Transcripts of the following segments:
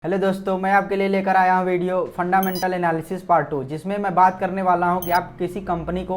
Hello दोस्तों, मैं आपके लिए लेकर आया हूँ वीडियो फंडामेंटल एनालिसिस पार्ट 2, जिसमें मैं बात करने वाला हूँ कि आप किसी कंपनी को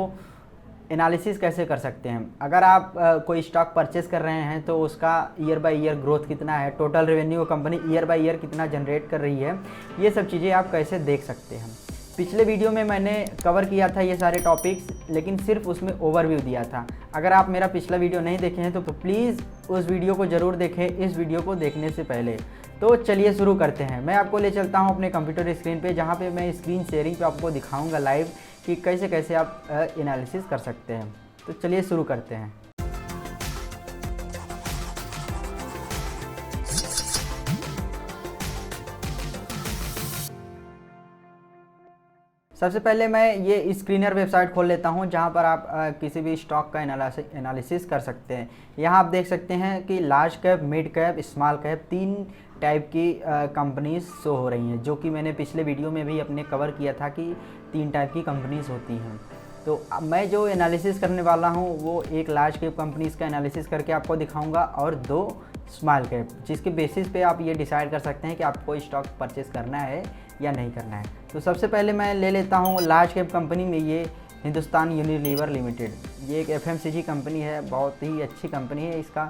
एनालिसिस कैसे कर सकते हैं। अगर आप कोई स्टॉक परचेस कर रहे हैं तो उसका ईयर बाय ईयर ग्रोथ कितना है, total revenue company year by year कितना जनरेट कर रही है, ये सब चीज़ें आप कैसे देख सकते हैं। पिछले वीडियो में मैंने कवर किया था ये सारे टॉपिक्स, लेकिन सिर्फ उसमें ओवरव्यू दिया था। अगर आप मेरा पिछला वीडियो नहीं देखे हैं तो प्लीज़ उस वीडियो को ज़रूर देखें इस वीडियो को देखने से पहले। तो चलिए शुरू करते हैं। मैं आपको ले चलता हूं अपने कंप्यूटर स्क्रीन पे, जहां पे मैं स्क्रीन शेयरिंग पे आपको दिखाऊंगा लाइव कि कैसे कैसे आप एनालिसिस कर सकते हैं। तो चलिए शुरू करते हैं। सबसे पहले मैं ये स्क्रीनर वेबसाइट खोल लेता हूं, जहां पर आप किसी भी स्टॉक का एनालिसिस कर सकते हैं। यहां आप देख सकते हैं कि large cap, mid cap, small cap, तीन टाइप की कंपनीज शो हो रही हैं, जो कि मैंने पिछले वीडियो में भी अपने कवर किया था कि तीन टाइप की कंपनीज होती हैं। तो मैं जो एनालिसिस करने वाला हूं वो एक लार्ज कैप कंपनीज का एनालिसिस करके आपको दिखाऊंगा और दो स्मॉल कैप, जिसके बेसिस पे आप ये डिसाइड कर सकते हैं कि आपको स्टॉक परचेस करना है या नहीं करना है। तो सबसे पहले मैं ले लेता हूँ लार्ज कैप कंपनी में ये हिंदुस्तान यूनिलीवर लिमिटेड। ये एक एफएमसीजी कंपनी है, बहुत ही अच्छी कंपनी है इसका।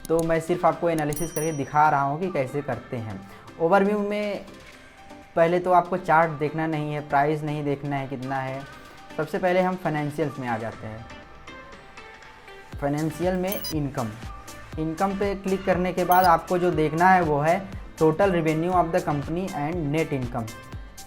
तो मैं सिर्फ आपको एनालिसिस करके दिखा रहा हूँ कि कैसे करते हैं। ओवरव्यू में पहले तो आपको चार्ट देखना नहीं है, प्राइस नहीं देखना है कितना है। सबसे पहले हम फाइनेंशियल्स में आ जाते हैं। फाइनेंशियल में इनकम पे क्लिक करने के बाद आपको जो देखना है वो है total revenue of the company and net income.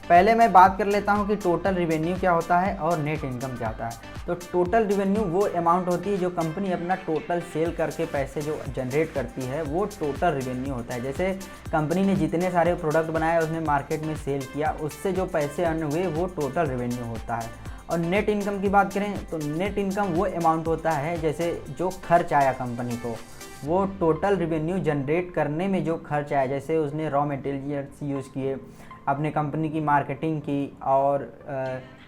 पहले मैं बात कर लेता हूं कि टोटल रिवेन्यू क्या होता है और नेट इनकम क्या होता है। तो टोटल रिवेन्यू वो अमाउंट होती है जो कंपनी अपना टोटल सेल करके पैसे जो जनरेट करती है, वो टोटल रिवेन्यू होता है। जैसे कंपनी ने जितने सारे प्रोडक्ट बनाए उसने मार्केट में सेल किया, उससे जो पैसे अर्न हुए वो टोटल रिवेन्यू होता है। और नेट इनकम की बात करें तो नेट इनकम वो अमाउंट होता है जैसे जो खर्च आया कंपनी को, वो टोटल रिवेन्यू जनरेट करने में जो खर्च आया, जैसे उसने रॉ मटेरियल्स यूज़ किए, अपने कंपनी की मार्केटिंग की, और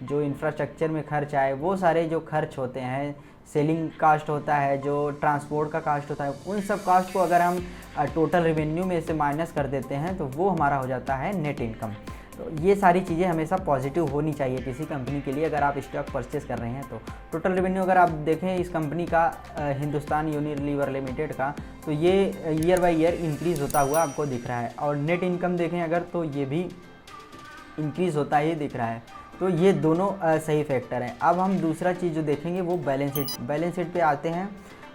जो इंफ्रास्ट्रक्चर में खर्च आए, वो सारे जो खर्च होते हैं, सेलिंग कास्ट होता है, जो ट्रांसपोर्ट का कास्ट होता है, उन सब कास्ट को अगर हम टोटल रिवेन्यू में से माइनस कर देते हैं तो वो हमारा हो जाता है नेट इनकम। तो ये सारी चीज़ें हमेशा पॉजिटिव होनी चाहिए किसी कंपनी के लिए अगर आप स्टॉक परचेस कर रहे हैं तो। टोटल रेवेन्यू अगर आप देखें इस कंपनी का, हिंदुस्तान यूनिलीवर लिमिटेड का, तो ये ईयर बाय ईयर इंक्रीज़ होता हुआ आपको दिख रहा है। और नेट इनकम देखें अगर तो ये भी इंक्रीज़ होता ही दिख रहा है। तो ये दोनों सही फैक्टर हैं। अब हम दूसरा चीज़ जो देखेंगे वो बैलेंस शीट पे आते हैं।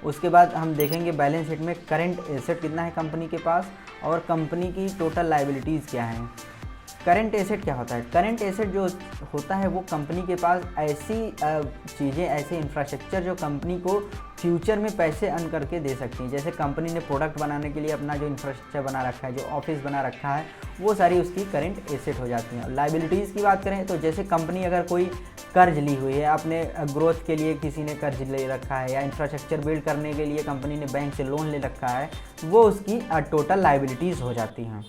उसके बाद हम देखेंगे बैलेंस शीट में करंट एसेट कितना है कंपनी के पास और कंपनी की टोटल लायबिलिटीज़ क्या हैं। करंट एसेट क्या होता है? करंट एसेट जो होता है वो कंपनी के पास ऐसी चीज़ें, ऐसे इंफ्रास्ट्रक्चर जो कंपनी को फ्यूचर में पैसे अर्न करके दे सकती हैं। जैसे कंपनी ने प्रोडक्ट बनाने के लिए अपना जो इंफ्रास्ट्रक्चर बना रखा है, जो ऑफिस बना रखा है, वो सारी उसकी करंट एसेट हो जाती हैं। लायबिलिटीज़ की बात करें तो जैसे कंपनी अगर कोई कर्ज ली हुई है, अपने ग्रोथ के लिए किसी ने कर्ज ले रखा है, या इंफ्रास्ट्रक्चर बिल्ड करने के लिए कंपनी ने बैंक से लोन ले रखा है, वो उसकी टोटल लायबिलिटीज़ हो जाती हैं।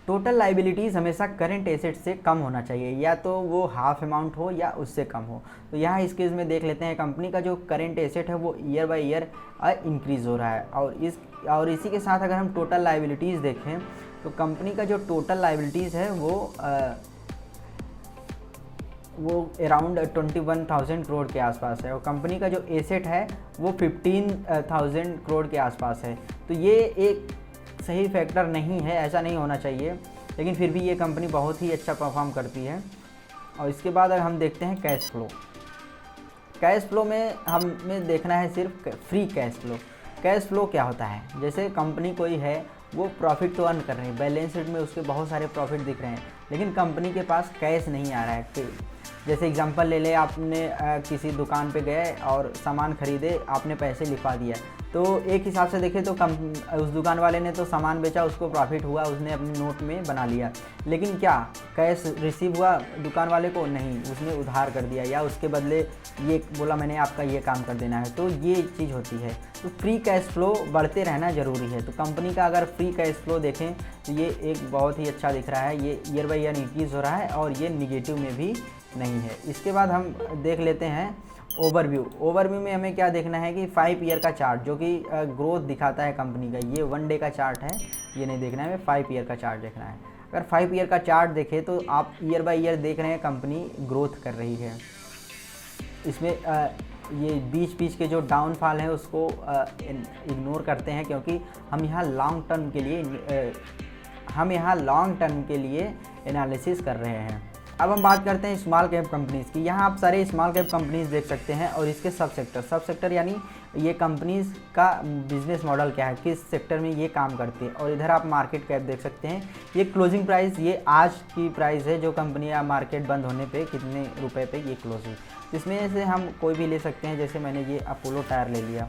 टोटल लाइबिलिटीज़ हमेशा करंट एसेट से कम होना चाहिए, या तो वो हाफ अमाउंट हो या उससे कम हो। तो यहाँ इस केस में देख लेते हैं कंपनी का जो करंट एसेट है वो ईयर बाय ईयर इंक्रीज़ हो रहा है। और इसी के साथ अगर हम टोटल लाइबिलिटीज़ देखें तो कंपनी का जो टोटल लाइबिलिटीज़ है वो अराउंड 21,000 करोड़ के आसपास है, और कंपनी का जो एसेट है वो 15,000 करोड़ के आसपास है। तो ये एक सही फैक्टर नहीं है, ऐसा नहीं होना चाहिए, लेकिन फिर भी ये कंपनी बहुत ही अच्छा परफॉर्म करती है। और इसके बाद अगर हम देखते हैं कैश फ्लो में हमें देखना है सिर्फ free cash flow. Cash flow क्या होता है? जैसे कंपनी कोई है वो प्रॉफिट तो अर्न कर रही है, बैलेंस शीट में उसके बहुत सारे प्रॉफिट दिख रहे हैं, लेकिन कंपनी के पास कैश नहीं आ रहा है। जैसे एग्जांपल ले ले, आपने किसी दुकान पे गए और सामान खरीदे, आपने पैसे लिखवा दिया, तो एक हिसाब से देखें तो उस दुकान वाले ने तो सामान बेचा, उसको प्रॉफिट हुआ, उसने अपने नोट में बना लिया, लेकिन क्या कैश रिसीव हुआ दुकान वाले को? नहीं, उसने उधार कर दिया, या उसके बदले ये बोला मैंने आपका ये काम कर देना है। तो ये चीज़ होती है। तो फ्री कैश फ्लो बढ़ते रहना ज़रूरी है। तो कंपनी का अगर फ्री कैश फ्लो देखें तो ये एक बहुत ही अच्छा दिख रहा है, ये ईयर बाय ईयर इंक्रीज़ हो रहा है और ये निगेटिव में भी नहीं है। इसके बाद हम देख लेते हैं ओवरव्यू में हमें क्या देखना है कि 5 ईयर का चार्ट जो कि ग्रोथ दिखाता है कंपनी का। ये 1 डे का चार्ट है, ये नहीं देखना है, हमें 5 ईयर का चार्ट देखना है। अगर 5 ईयर का चार्ट देखें तो आप ईयर बाय ईयर देख रहे हैं कंपनी ग्रोथ कर रही है। इसमें ये बीच के जो डाउनफॉल है उसको इग्नोर करते हैं, क्योंकि हम यहाँ लॉन्ग टर्म के लिए एनालिसिस कर रहे हैं। अब हम बात करते हैं स्मॉल कैप कंपनीज़ की। यहाँ आप सारे स्मॉल कैप कंपनीज़ देख सकते हैं और इसके सब सेक्टर यानी ये कंपनीज़ का बिजनेस मॉडल क्या है, किस सेक्टर में ये काम करती है। और इधर आप मार्केट कैप देख सकते हैं। ये क्लोजिंग प्राइस, ये आज की प्राइस है जो कंपनी या मार्केट बंद होने पे कितने रुपए पे ये क्लोज हुई। इसमें से हम कोई भी ले सकते हैं, जैसे मैंने ये अपोलो टायर ले लिया।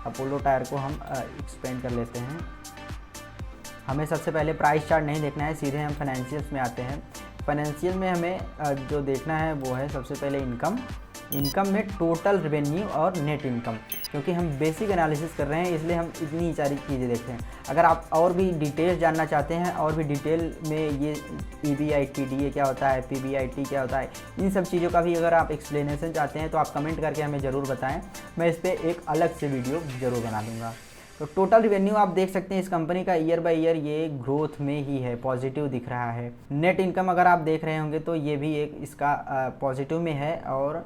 अपोलो टायर को हम एक्सपेंड कर लेते हैं। हमें सबसे पहले प्राइस चार्ट नहीं देखना है, सीधे हम फाइनेंशियल्स में आते हैं। फाइनेंशियल में हमें जो देखना है वो है सबसे पहले इनकम में टोटल रेवेन्यू और नेट इनकम, क्योंकि हम बेसिक एनालिसिस कर रहे हैं इसलिए हम इतनी सारी चीज़ें देखते हैं। अगर आप और भी डिटेल्स जानना चाहते हैं और भी डिटेल में ये EBITDA क्या होता है, PBIT क्या होता है, इन सब चीज़ों का भी अगर आप एक्सप्लेनेशन चाहते हैं तो आप कमेंट करके हमें ज़रूर बताएँ, मैं इस पर एक अलग से वीडियो ज़रूर बना दूँगा। तो टोटल रिवेन्यू आप देख सकते हैं इस कंपनी का ईयर बाय ईयर ये ग्रोथ में ही है, पॉजिटिव दिख रहा है। नेट इनकम अगर आप देख रहे होंगे तो ये भी एक इसका पॉजिटिव में है और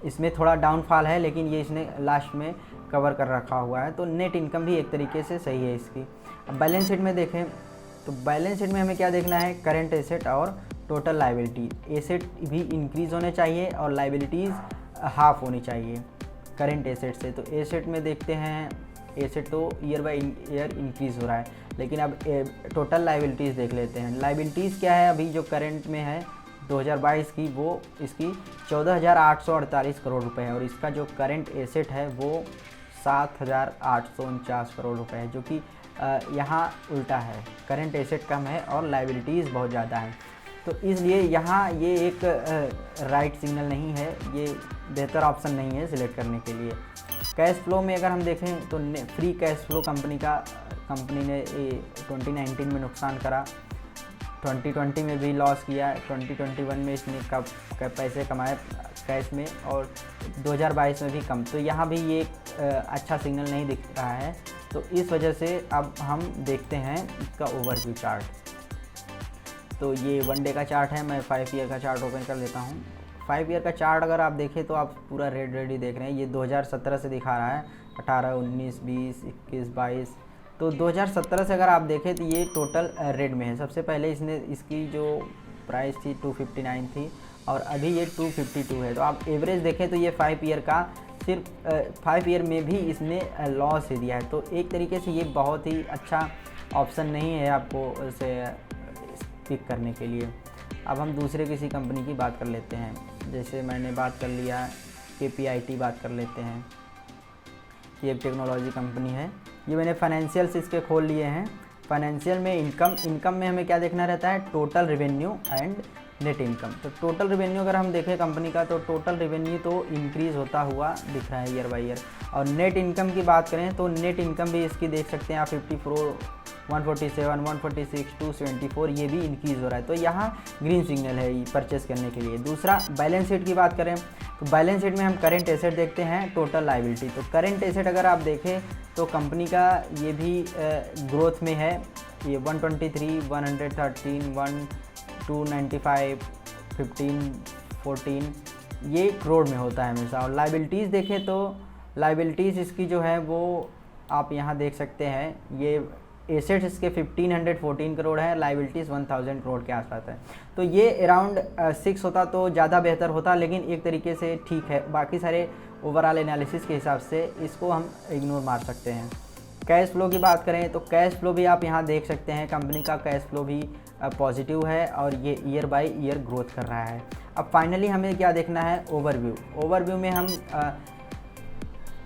इसमें थोड़ा डाउनफॉल है, लेकिन ये इसने लास्ट में कवर कर रखा हुआ है। तो नेट इनकम भी एक तरीके से सही है इसकी। अब बैलेंस शीट में देखें तो बैलेंस शीट में हमें क्या देखना है, करंट एसेट और टोटल लाइबिलिटी। एसेट भी इंक्रीज़ होने चाहिए और लाइबिलिटीज़ हाफ होनी चाहिए करंट एसेट से। तो एसेट में देखते हैं, एसेट तो ईयर बाय ईयर इंक्रीज़ हो रहा है, लेकिन अब टोटल लाइबिलिटीज़ देख लेते हैं। लाइबिलिटीज़ क्या है अभी जो करंट में है 2022 की, वो इसकी 14,848 करोड़ रुपए है और इसका जो करंट एसेट है वो 7,849 करोड़ रुपए है, जो कि यहाँ उल्टा है, करंट एसेट कम है और लाइबिलिटीज़ बहुत ज़्यादा है। तो इसलिए यहाँ ये एक राइट सिग्नल नहीं है, ये बेहतर ऑप्शन नहीं है सिलेक्ट करने के लिए। कैश फ्लो में अगर हम देखें तो फ्री कैश फ्लो कंपनी ने 2019 में नुकसान करा, 2020 में भी लॉस किया, 2021 में इसने कब पैसे कमाए कैश में और 2022 में भी कम। तो यहाँ भी ये अच्छा सिग्नल नहीं दिख रहा है। तो इस वजह से अब हम देखते हैं इसका ओवरव्यू चार्ट। तो ये 1 डे का चार्ट है, मैं 5 ईयर का चार्ट ओपन कर लेता हूँ। 5 ईयर का चार्ट अगर आप देखें तो आप पूरा रेड ही देख रहे हैं। ये 2017 से दिखा रहा है, 18, 19, 20, 21, 22। तो 2017 से अगर आप देखें तो ये टोटल रेड में है। सबसे पहले इसकी जो प्राइस थी 259 थी और अभी ये 252 है। तो आप एवरेज देखें तो ये 5 ईयर का सिर्फ 5 ईयर में भी इसने लॉस ही दिया है। तो एक तरीके से ये बहुत ही अच्छा ऑप्शन नहीं है आपको इसे पिक करने के लिए। अब हम दूसरे किसी कंपनी की बात कर लेते हैं, जैसे मैंने बात कर लिया KPIT बात कर लेते हैं। ये एक टेक्नोलॉजी कंपनी है। ये मैंने फाइनेंशियल्स इसके खोल लिए हैं। फाइनेंशियल में इनकम में हमें क्या देखना रहता है, total revenue and net income. तो टोटल रेवेन्यू अगर हम देखें कंपनी का तो टोटल रेवेन्यू तो इंक्रीज़ होता हुआ दिख रहा है ईयर बाय ईयर। और नेट इनकम की बात करें तो नेट इनकम भी इसकी देख सकते हैं आप 54, 147, 146, 274 ये भी इंक्रीज़ हो रहा है। तो यहाँ ग्रीन सिग्नल है परचेस करने के लिए। दूसरा बैलेंस शीट की बात करें तो बैलेंस शीट में हम करंट एसेट देखते हैं, टोटल लायबिलिटी। तो करंट एसेट अगर आप देखें तो कंपनी का ये भी ग्रोथ में है। ये 123, 113, 295, 15, 14 ये करोड़ में होता है हमेशा। और लायबिलिटीज़ देखें तो लायबिलिटीज़ इसकी जो है वो आप यहाँ देख सकते हैं, ये एसेट्स इसके 1514 करोड़ है, लायबिलिटीज़ 1000 करोड़ के आसपास है। तो ये अराउंड 6 होता तो ज़्यादा बेहतर होता, लेकिन एक तरीके से ठीक है। बाकी सारे ओवरऑल एनालिसिस के हिसाब से इसको हम इग्नोर मार सकते हैं। कैश फ्लो की बात करें तो कैश फ्लो भी आप यहाँ देख सकते हैं, कंपनी का कैश फ्लो भी पॉजिटिव है और ये ईयर बाय ईयर ग्रोथ कर रहा है। अब फाइनली हमें क्या देखना है, ओवरव्यू में हम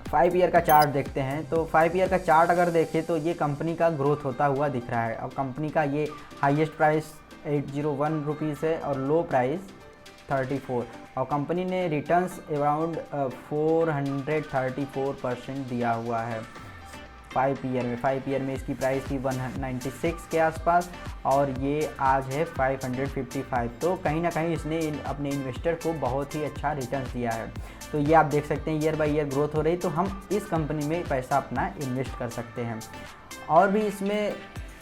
5 ईयर का चार्ट देखते हैं। तो 5 ईयर का चार्ट अगर देखें तो ये कंपनी का ग्रोथ होता हुआ दिख रहा है। अब कंपनी का ये हाईएस्ट प्राइस 801 रुपीज़ है और लो प्राइस 34, और कंपनी ने रिटर्न्स अराउंड 434% दिया हुआ है। 5 ईयर में इसकी प्राइस थी 196 के आसपास और ये आज है 555। तो कहीं ना कहीं इसने अपने इन्वेस्टर को बहुत ही अच्छा रिटर्न दिया है। तो ये आप देख सकते हैं ईयर बाय ईयर ग्रोथ हो रही, तो हम इस कंपनी में पैसा अपना इन्वेस्ट कर सकते हैं। और भी इसमें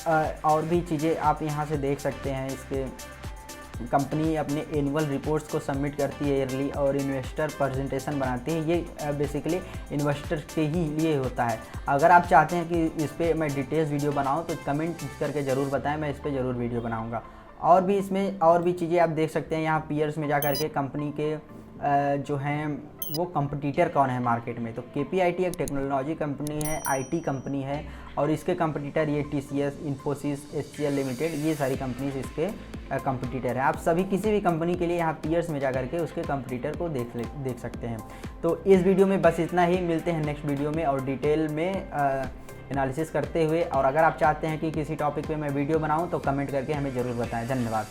और भी चीज़ें आप यहाँ से देख सकते हैं। इसके कंपनी अपने एनुअल रिपोर्ट्स को सबमिट करती है ईयरली और इन्वेस्टर प्रेजेंटेशन बनाती है। ये बेसिकली इन्वेस्टर के ही लिए होता है। अगर आप चाहते हैं कि इस पर मैं डिटेल्स वीडियो बनाऊं तो कमेंट करके ज़रूर बताएं, मैं इस पर ज़रूर वीडियो बनाऊंगा। और भी इसमें और भी चीज़ें आप देख सकते हैं यहाँ पीयर्स में जा कर के कंपनी के जो हैं वो कंपटीटर कौन है मार्केट में। तो KPIT एक टेक्नोलॉजी कंपनी है, IT कंपनी है और इसके कंपटीटर ये TCS, इन्फोसिस, HCL लिमिटेड, ये सारी कंपनीज इसके कंपटीटर है। आप सभी किसी भी कंपनी के लिए यहाँ पीयर्स में जा करके उसके कंपटीटर को देख सकते हैं। तो इस वीडियो में बस इतना ही, मिलते हैं नेक्स्ट वीडियो में और डिटेल में एनालिसिस करते हुए। और अगर आप चाहते हैं कि किसी टॉपिक पे मैं वीडियो बनाऊं तो कमेंट करके हमें ज़रूर बताएं। धन्यवाद।